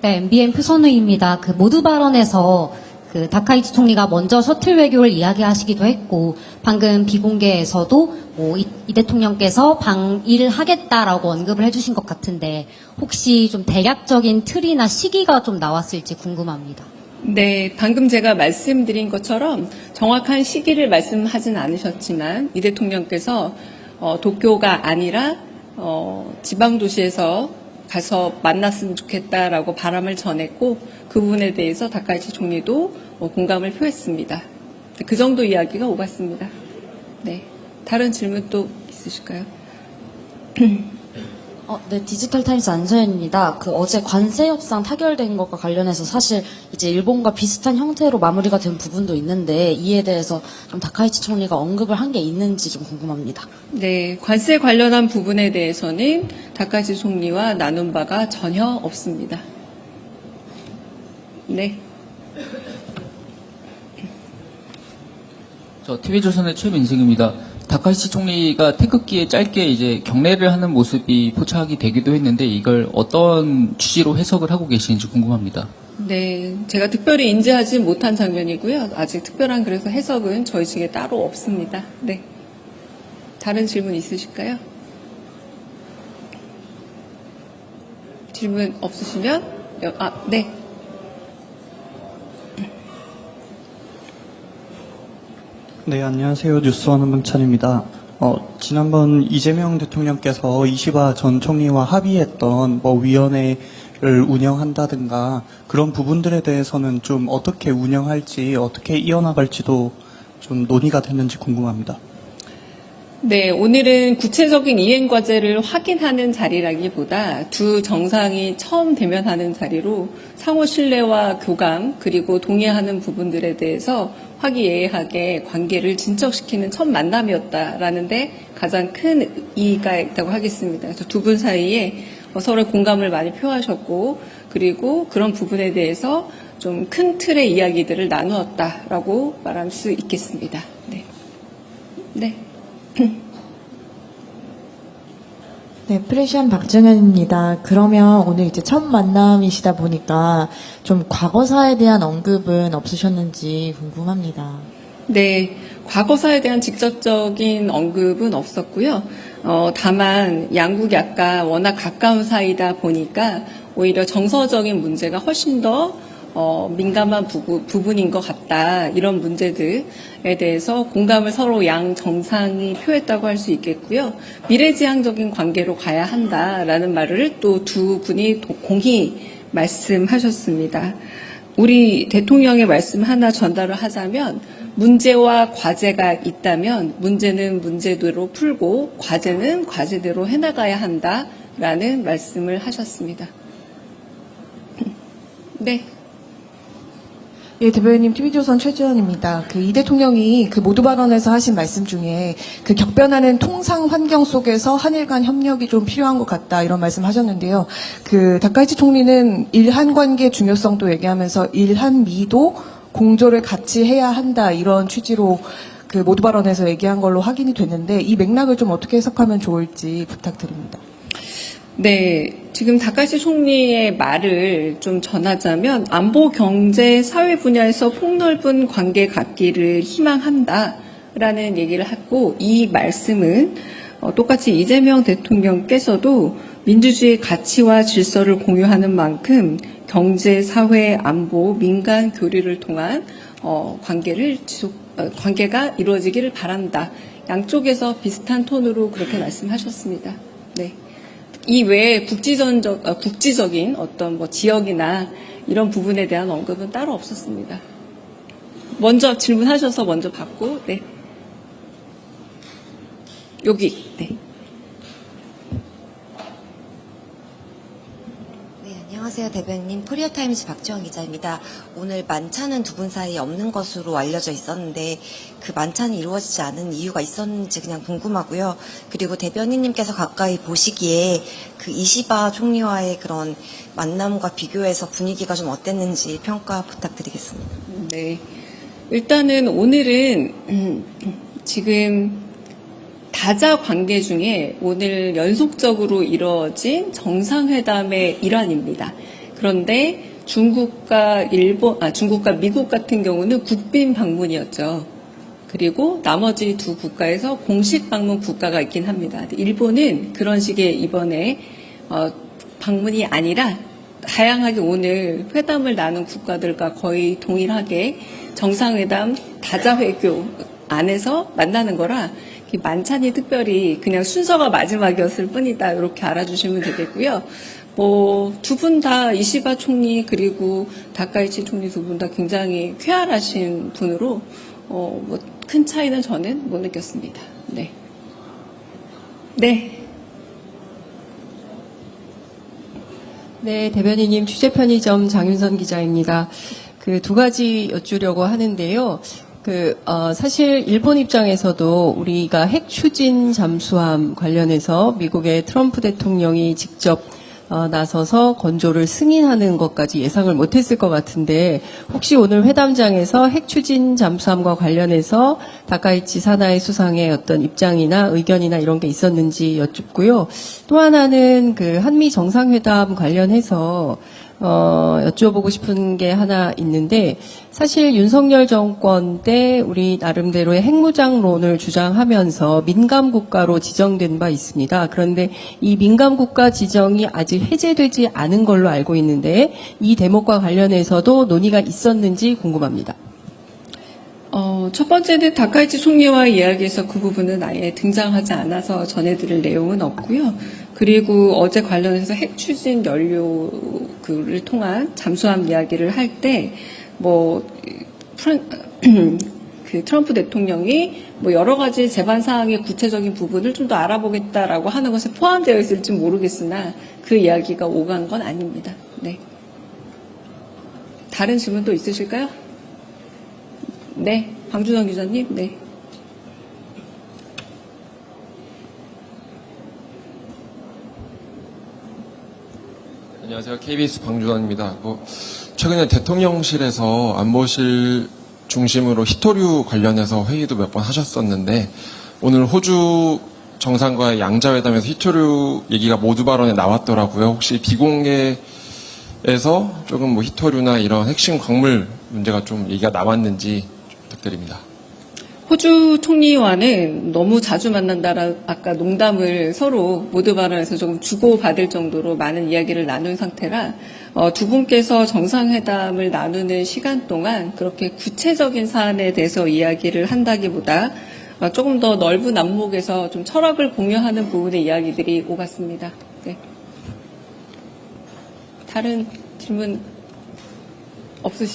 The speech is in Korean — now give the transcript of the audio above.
네, MBN 표선우입니다. 그 모두 발언에서 그 다카이치 총리가 먼저 셔틀 외교를 이야기하시기도 했고, 방금 비공개에서도 이 대통령께서 방일하겠다라고 언급을 해주신 것 같은데, 혹시 좀 대략적인 틀이나 시기가 좀 나왔을지 궁금합니다. 네, 방금 제가 말씀드린 것처럼 정확한 시기를 말씀하진 않으셨지만 이 대통령께서 도쿄가 아니라 지방 도시에서 가서 만났으면 좋겠다라고 바람을 전했고 그 부분에 대해서 다카이치 총리도 공감을 표했습니다. 그 정도 이야기가 오갔습니다. 네, 다른 질문 또 있으실까요? 네, 디지털타임스 안소연입니다. 어제 관세 협상 타결된 것과 관련해서 사실 이제 일본과 비슷한 형태로 마무리가 된 부분도 있는데 이에 대해서 좀 다카이치 총리가 언급을 한 게 있는지 좀 궁금합니다. 네, 관세 관련한 부분에 대해서는 다카이치 총리와 나눈 바가 전혀 없습니다. 네. 저 TV조선의 최민승입니다. 다카이치 총리가 태극기에 짧게 이제 경례를 하는 모습이 포착이 되기도 했는데 이걸 어떤 취지로 해석을 하고 계시는지 궁금합니다. 네, 제가 특별히 인지하지 못한 장면이고요. 아직 특별한 그래서 해석은 저희 측에 따로 없습니다. 네. 다른 질문 있으실까요? 질문 없으시면 네. 네, 안녕하세요. 뉴스원 한병찬입니다. 지난번 이재명 대통령께서 이시바 전 총리와 합의했던 위원회를 운영한다든가 그런 부분들에 대해서는 좀 어떻게 운영할지, 어떻게 이어나갈지도 좀 논의가 됐는지 궁금합니다. 네, 오늘은 구체적인 이행 과제를 확인하는 자리라기보다 두 정상이 처음 대면하는 자리로 상호 신뢰와 교감 그리고 동의하는 부분들에 대해서 화기애애하게 관계를 진척시키는 첫 만남이었다라는데 가장 큰 의의가 있다고 하겠습니다. 그래서 두 분 사이에 서로 공감을 많이 표하셨고 그리고 그런 부분에 대해서 좀 큰 틀의 이야기들을 나누었다라고 말할 수 있겠습니다. 네. 네. 네, 프레시안 박정현입니다. 그러면 오늘 이제 첫 만남이시다 보니까 좀 과거사에 대한 언급은 없으셨는지 궁금합니다. 네, 과거사에 대한 직접적인 언급은 없었고요. 다만 양국이 아까 워낙 가까운 사이다 보니까 오히려 정서적인 문제가 훨씬 더 민감한 부분인 것 같다. 이런 문제들에 대해서 공감을 서로 양 정상이 표했다고 할 수 있겠고요. 미래지향적인 관계로 가야 한다라는 말을 또 두 분이 공히 말씀하셨습니다. 우리 대통령의 말씀 하나 전달을 하자면 문제와 과제가 있다면 문제는 문제대로 풀고 과제는 과제대로 해나가야 한다라는 말씀을 하셨습니다. 네. 예, 대변인님, TV조선 최지원입니다. 이 대통령이 모두 발언에서 하신 말씀 중에 격변하는 통상 환경 속에서 한일 간 협력이 좀 필요한 것 같다, 이런 말씀 하셨는데요. 다카이치 총리는 일한 관계 중요성도 얘기하면서 일한미도 공조를 같이 해야 한다, 이런 취지로 모두 발언에서 얘기한 걸로 확인이 됐는데 이 맥락을 좀 어떻게 해석하면 좋을지 부탁드립니다. 네, 지금 다카이치 총리의 말을 좀 전하자면 안보, 경제, 사회 분야에서 폭넓은 관계 갖기를 희망한다라는 얘기를 했고 이 말씀은 똑같이 이재명 대통령께서도 민주주의 가치와 질서를 공유하는 만큼 경제, 사회, 안보, 민간 교류를 통한 관계가 이루어지기를 바란다. 양쪽에서 비슷한 톤으로 그렇게 말씀하셨습니다. 네. 이 외에 국지적인 어떤 지역이나 이런 부분에 대한 언급은 따로 없었습니다. 먼저 질문하셔서 먼저 받고, 네. 여기, 네. 네, 안녕하세요. 대변인님. 코리아타임즈 박지원 기자입니다. 오늘 만찬은 두 분 사이에 없는 것으로 알려져 있었는데 그 만찬이 이루어지지 않은 이유가 있었는지 그냥 궁금하고요. 그리고 대변인님께서 가까이 보시기에 이시바 총리와의 그런 만남과 비교해서 분위기가 좀 어땠는지 평가 부탁드리겠습니다. 네. 일단은 오늘은 지금 다자 관계 중에 오늘 연속적으로 이루어진 정상회담의 일환입니다. 그런데 중국과 미국 같은 경우는 국빈 방문이었죠. 그리고 나머지 두 국가에서 공식 방문 국가가 있긴 합니다. 일본은 그런 식의 이번에 방문이 아니라 다양하게 오늘 회담을 나눈 국가들과 거의 동일하게 정상회담 다자회교 안에서 만나는 거라 만찬이 특별히 그냥 순서가 마지막이었을 뿐이다. 이렇게 알아주시면 되겠고요. 두 분 다 이시바 총리 그리고 다카이치 총리 두 분 다 굉장히 쾌활하신 분으로 큰 차이는 저는 못 느꼈습니다. 네. 네. 네, 대변인님 취재 편의점 장윤선 기자입니다. 그 두 가지 여쭈려고 하는데요. 사실 일본 입장에서도 우리가 핵 추진 잠수함 관련해서 미국의 트럼프 대통령이 직접 나서서 건조를 승인하는 것까지 예상을 못했을 것 같은데 혹시 오늘 회담장에서 핵 추진 잠수함과 관련해서 다카이치 사나이 수상의 어떤 입장이나 의견이나 이런 게 있었는지 여쭙고요. 또 하나는 그 한미 정상회담 관련해서 여쭤보고 싶은 게 하나 있는데 사실 윤석열 정권 때 우리 나름대로의 핵무장론을 주장하면서 민감국가로 지정된 바 있습니다. 그런데 이 민감국가 지정이 아직 해제되지 않은 걸로 알고 있는데 이 대목과 관련해서도 논의가 있었는지 궁금합니다. 첫 번째는 다카이치 총리와의 이야기에서 그 부분은 아예 등장하지 않아서 전해드릴 내용은 없고요. 그리고 어제 관련해서 핵 추진 연료를 통한 잠수함 이야기를 할 때 그 트럼프 대통령이 여러 가지 재반 사항의 구체적인 부분을 좀 더 알아보겠다라고 하는 것에 포함되어 있을지 모르겠으나 그 이야기가 오간 건 아닙니다. 네. 다른 질문 또 있으실까요? 네. 방준원 기자님. 네. 안녕하세요. KBS 방준원입니다. 최근에 대통령실에서 안보실 중심으로 히토류 관련해서 회의도 몇 번 하셨었는데 오늘 호주 정상과의 양자회담에서 히토류 얘기가 모두 발언에 나왔더라고요. 혹시 비공개에서 조금 히토류나 이런 핵심 광물 문제가 좀 얘기가 나왔는지 부탁드립니다. 호주 총리와는 너무 자주 만난다라 아까 농담을 서로 모두 발언에서 조금 주고받을 정도로 많은 이야기를 나눈 상태라 두 분께서 정상회담을 나누는 시간 동안 그렇게 구체적인 사안에 대해서 이야기를 한다기보다 조금 더 넓은 안목에서 좀 철학을 공유하는 부분의 이야기들이 오갔습니다. 네. 다른 질문 없으시죠?